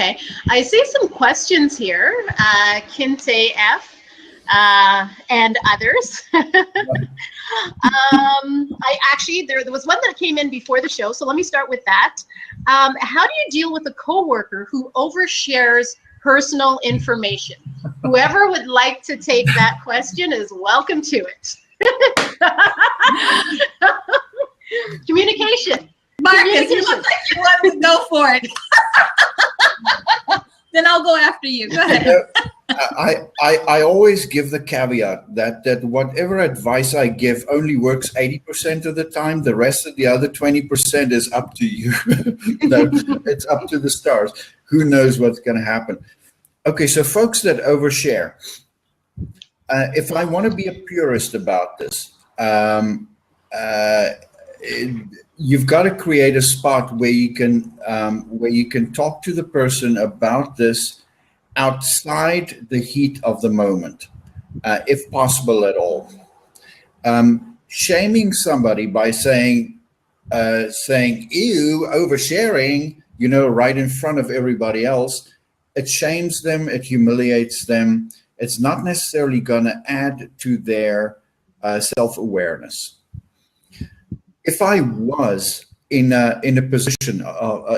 Okay, I see some questions here. Kinte F. And others. I actually, there was one that came in before the show, so let me start with that. How do you deal with a coworker who overshares personal information? Whoever would like to take that question is welcome to it. Communication. Marcus, you look like you want to go for it. Then I'll go after you. Go ahead. I always give the caveat that whatever advice I give only works 80% of the time. The rest of the other 20% is up to you. It's up to the stars. Who knows what's going to happen? Okay, so folks that overshare. If I want to be a purist about this, you've got to create a spot where you can talk to the person about this outside the heat of the moment, if possible at all. Shaming somebody by saying ew, oversharing, right in front of everybody else, it shames them, it humiliates them. It's not necessarily going to add to their self-awareness. If I was in a position,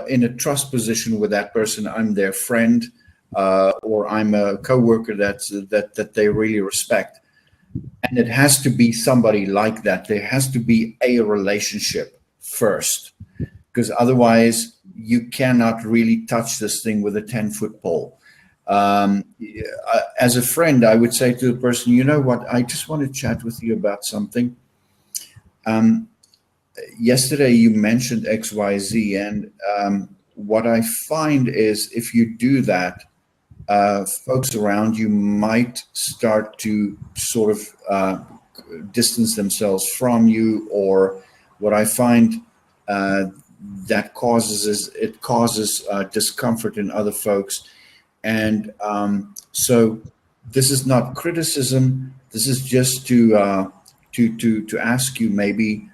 in a trust position with that person, I'm their friend, or I'm a coworker that they really respect, and it has to be somebody like that. There has to be a relationship first, because otherwise you cannot really touch this thing with a 10-foot pole. As a friend, I would say to the person, you know what, I just want to chat with you about something. Yesterday you mentioned XYZ, and what I find is if you do that, folks around you might start to sort of distance themselves from you, or what I find that causes is it causes discomfort in other folks. And so this is not criticism. This is just to ask you, maybe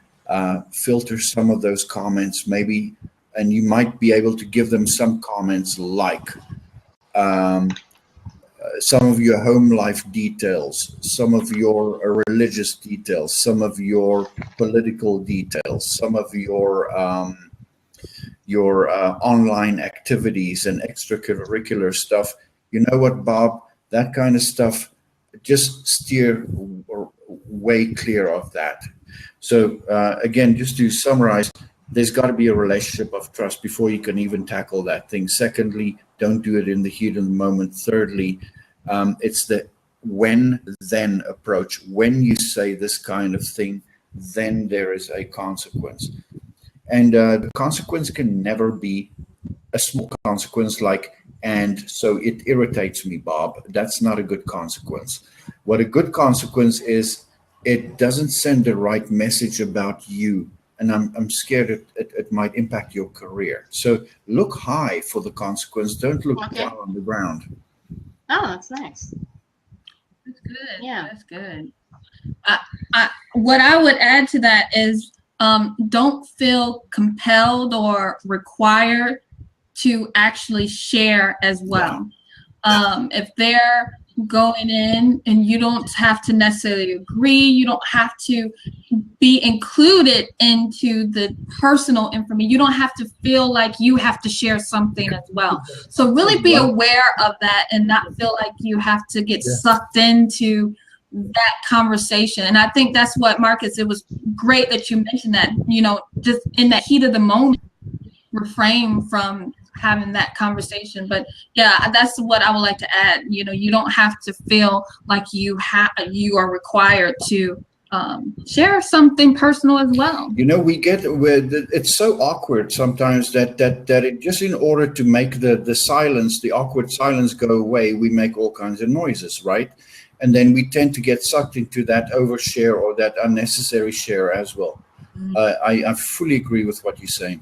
filter some of those comments, maybe, and you might be able to give them some comments like some of your home life details, some of your religious details, some of your political details, some of your online activities and extracurricular stuff. You know what, Bob? That kind of stuff, just steer way clear of that. So again, just to summarize, there's got to be a relationship of trust before you can even tackle that thing. Secondly, don't do it in the heat of the moment. Thirdly, it's the when-then approach. When you say this kind of thing, then there is a consequence. And the consequence can never be a small consequence like, and so it irritates me, Bob. That's not a good consequence. What a good consequence is, it doesn't send the right message about you. And I'm scared it might impact your career. So look high for the consequence. Don't look down on the ground. Oh, that's nice. That's good. Yeah, that's good. What I would add to that is don't feel compelled or required to actually share as well. Yeah. If they're going in and you don't have to necessarily agree, you don't have to be included into the personal information. You don't have to feel like you have to share something as well. So really be aware of that and not feel like you have to get sucked into that conversation. And I think that's what, Marcus, it was great that you mentioned that, just in that heat of the moment, refrain from having that conversation. But yeah, that's what I would like to add. You don't have to feel like you are required to share something personal as well. It's so awkward sometimes that it just, in order to make the awkward silence go away, we make all kinds of noises, right? And then we tend to get sucked into that overshare or that unnecessary share as well. I fully agree with what you're saying.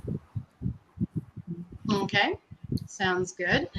Okay, sounds good.